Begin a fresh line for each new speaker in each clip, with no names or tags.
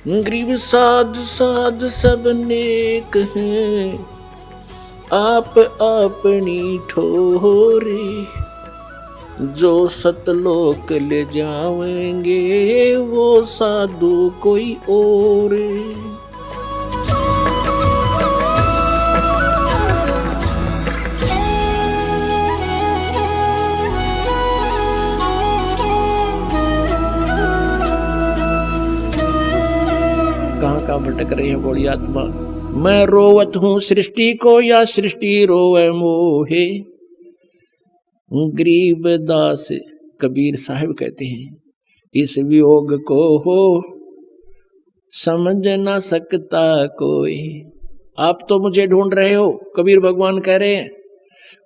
गरीब साध साध सब नेक हैं, आप अपनी ठोरी। जो सतलोक ले जावेंगे वो साधु कोई और। कहाँ भटक रही है बोली आत्मा। मैं रोवत हूँ सृष्टि को या सृष्टि रोवे मोहे। गरीब दास कबीर साहब कहते हैं, इस वियोग को हो समझ ना सकता कोई। आप तो मुझे ढूंढ रहे हो, कबीर भगवान कह रहे हैं,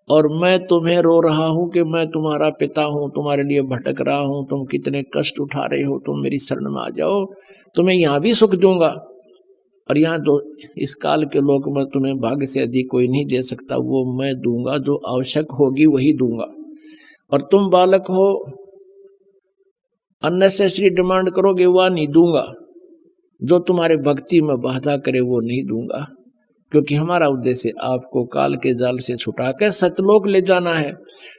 और मैं तुम्हें रो रहा हूं कि मैं तुम्हारा पिता हूं, तुम्हारे लिए भटक रहा हूं, तुम कितने कष्ट उठा रहे हो, तुम मेरी शरण में आ जाओ, तुम्हें यहां भी सुख दूंगा। और यहाँ तो इस काल के लोग में तुम्हें भाग्य से अधिक कोई नहीं दे सकता, वो मैं दूंगा, जो आवश्यक होगी वही दूंगा। और तुम बालक हो, अननेसेसरी डिमांड करोगे वह नहीं दूंगा, जो तुम्हारे भक्ति में बाधा करे वो नहीं दूंगा। क्योंकि हमारा उद्देश्य आपको काल के जाल से छुटाकर सतलोक ले जाना है।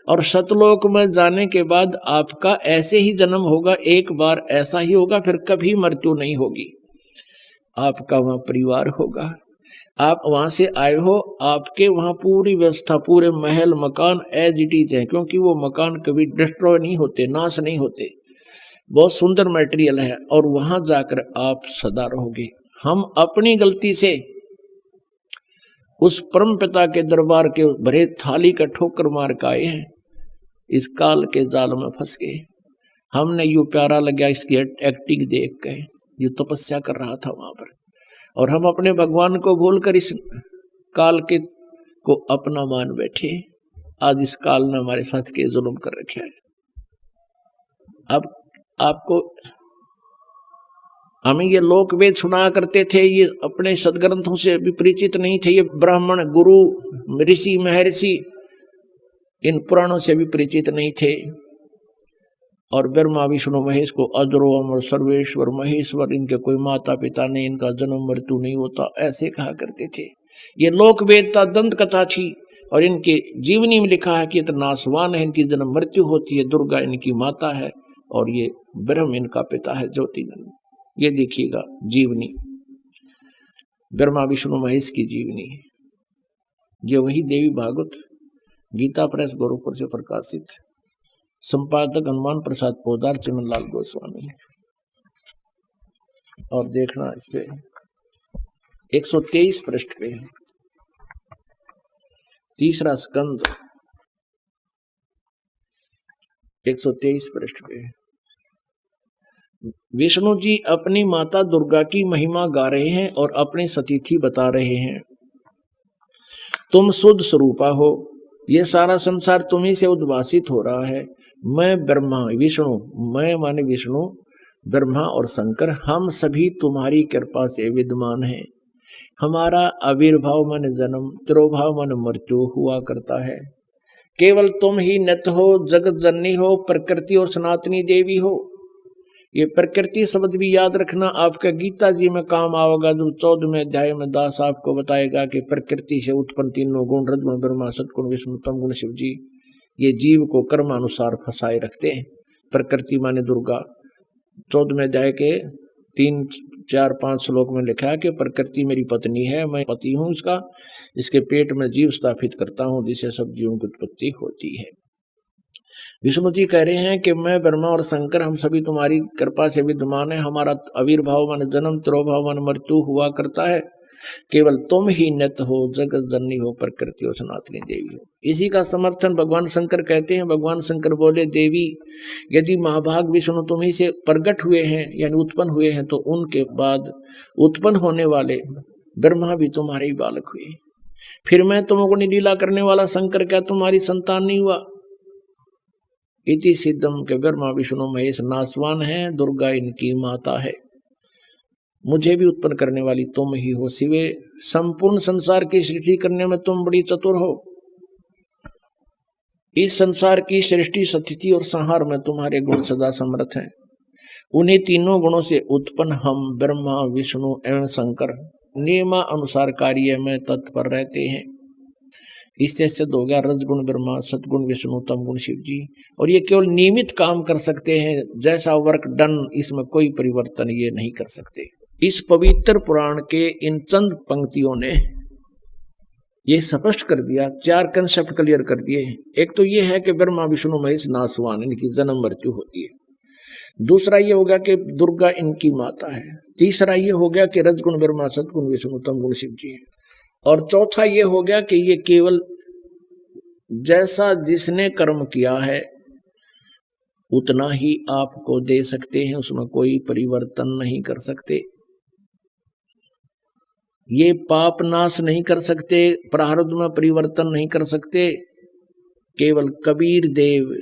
और सतलोक में जाने के बाद आपका ऐसे ही जन्म होगा, एक बार ऐसा ही होगा, फिर कभी मृत्यु नहीं होगी। आपका वहां परिवार होगा, आप वहां से आए हो, आपके वहां पूरी व्यवस्था, पूरे महल मकान एज इट इज है, क्योंकि वो मकान कभी डिस्ट्रॉय नहीं होते, नाश नहीं होते, बहुत सुंदर मटेरियल है। और वहां जाकर आप सदा रहोगे। हम अपनी गलती से उस परम पिता के दरबार के भरे थाली का ठोकर मार के आए हैं, इस काल के जाल में फंस गए। हमने यूं प्यारा लगा इसकी एक्टिंग देख के, ये तपस्या कर रहा था वहां पर, और हम अपने भगवान को भूलकर इस काल के को अपना मान बैठे। आज इस काल ने हमारे साथ के जुल्म कर रखे हैं। अब आपको हमें ये लोक वेद सुना करते थे, ये अपने सदग्रंथों से भी परिचित नहीं थे, ये ब्राह्मण गुरु ऋषि महर्षि इन पुराणों से भी परिचित नहीं थे। और ब्रह्मा विष्णु महेश को अजरो अमर सर्वेश्वर महेश्वर, इनके कोई माता पिता नहीं, इनका जन्म मृत्यु नहीं होता, ऐसे कहा करते थे। ये लोक वेदता दंत कथा थी, और इनके जीवनी में लिखा है कि इतना नासवान है, इनकी जन्म मृत्यु होती है, दुर्गा इनकी माता है और ये ब्रह्म इनका पिता है, ज्योतिनंद। ये देखिएगा जीवनी, ब्रह्मा विष्णु महेश की जीवनी, ये वही देवी भागवत गीता प्रेस गोरखपुर से प्रकाशित, संपादक हनुमान प्रसाद पोदार, चिमनलाल गोस्वामी। और देखना इस पे 123 पृष्ठ पे, तीसरा स्कंद 123 पृष्ठ पे विष्णु जी अपनी माता दुर्गा की महिमा गा रहे हैं और अपनी सतीथि बता रहे हैं। तुम शुद्ध स्वरूपा हो, ये सारा संसार तुम्ही से उद्भासित हो रहा है। मैं ब्रह्मा विष्णु, मैं माने विष्णु, ब्रह्मा और शंकर, हम सभी तुम्हारी कृपा से विद्यमान हैं। हमारा आविर्भाव माने जन्म, तिरोभाव माने मृत्यु हुआ करता है। केवल तुम ही नित्य हो, जगत जननी हो, प्रकृति और सनातनी देवी हो। ये प्रकृति शब्द भी याद रखना, आपका गीता जी में काम आएगा, जो 14वें अध्याय में दास आपको बताएगा कि प्रकृति से उत्पन्न तीनों गुण, रजगुण ब्रह्मा, सतगुण विष्णु, तम गुण शिव जी, ये जीव को कर्मानुसार फंसाए रखते हैं। प्रकृति माने दुर्गा, 14वें अध्याय के 3, 4, 5 श्लोक में लिखा है कि प्रकृति मेरी पत्नी है, मैं पति हूं इसका, इसके पेट में जीव स्थापित करता हूं, जिससे सब जीवों की उत्पत्ति होती है। विष्णु जी कह रहे हैं कि मैं ब्रह्मा और शंकर, हम सभी तुम्हारी कृपा से विद्यमान है। हमारा आविर्भाव माने जन्म, तिरोभाव माने मृत्यु हुआ करता है। केवल तुम ही नित्य हो, जगत जननी हो, प्रकृति और सनातनी देवी हो। इसी का समर्थन भगवान शंकर कहते हैं। भगवान शंकर बोले, देवी यदि महाभाग विष्णु तुम्ही से प्रकट हुए हैं यानी उत्पन्न हुए हैं, तो उनके बाद उत्पन्न होने वाले ब्रह्मा भी तुम्हारे ही बालक हुए। फिर मैं तुमको लीला करने वाला शंकर क्या तुम्हारी संतान नहीं हुआ? इति सिद्धम के ब्रह्मा विष्णु महेश नासवान है, दुर्गा इनकी माता है। मुझे भी उत्पन्न करने वाली तुम ही हो शिवे। संपूर्ण संसार की सृष्टि करने में तुम बड़ी चतुर हो। इस संसार की सृष्टि, स्थिति और संहार में तुम्हारे गुण सदा समर्थ हैं। उन्हीं तीनों गुणों से उत्पन्न हम ब्रह्मा विष्णु एवं शंकर नियमा अनुसार कार्य में तत्पर रहते हैं। इससे सिद्ध हो गया रजगुण ब्रह्मा, सतगुण विष्णु, तम गुण शिव जी। और ये केवल नियमित काम कर सकते हैं, जैसा वर्क डन, इसमें कोई परिवर्तन ये नहीं कर सकते। इस पवित्र पुराण के इन चंद पंक्तियों ने ये स्पष्ट कर दिया, 4 कंसेप्ट क्लियर कर दिए। एक तो ये है कि ब्रह्मा विष्णु महेश नासवान, इनकी जन्म मृत्यु होती है। दूसरा ये हो गया कि दुर्गा इनकी माता है। तीसरा ये हो गया कि रजगुण ब्रह्मा, सतगुण विष्णु, तम गुण शिव जी है। और चौथा ये हो गया कि ये केवल जैसा जिसने कर्म किया है उतना ही आपको दे सकते हैं, उसमें कोई परिवर्तन नहीं कर सकते। ये पाप नाश नहीं कर सकते, प्रारब्ध में परिवर्तन नहीं कर सकते, केवल कबीर देव,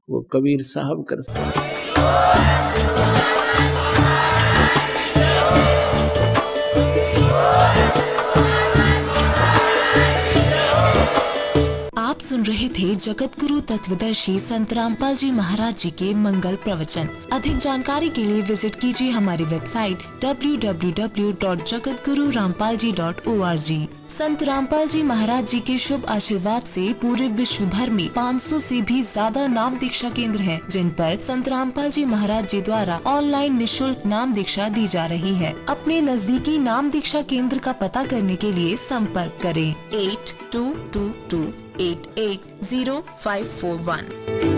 वो कबीर साहब कर सकते।
आप सुन रहे थे जगत गुरु तत्वदर्शी संत रामपाल जी महाराज जी के मंगल प्रवचन। अधिक जानकारी के लिए विजिट कीजिए हमारी वेबसाइट www.jagatgururampalji.org। संत रामपाल जी महाराज जी के शुभ आशीर्वाद से पूरे विश्व भर में 500 से भी ज्यादा नाम दीक्षा केंद्र हैं, जिन पर संत रामपाल जी महाराज जी द्वारा ऑनलाइन निशुल्क नाम दीक्षा दी जा रही है। अपने नजदीकी नाम दीक्षा केंद्र का पता करने के लिए संपर्क करें 8222880541।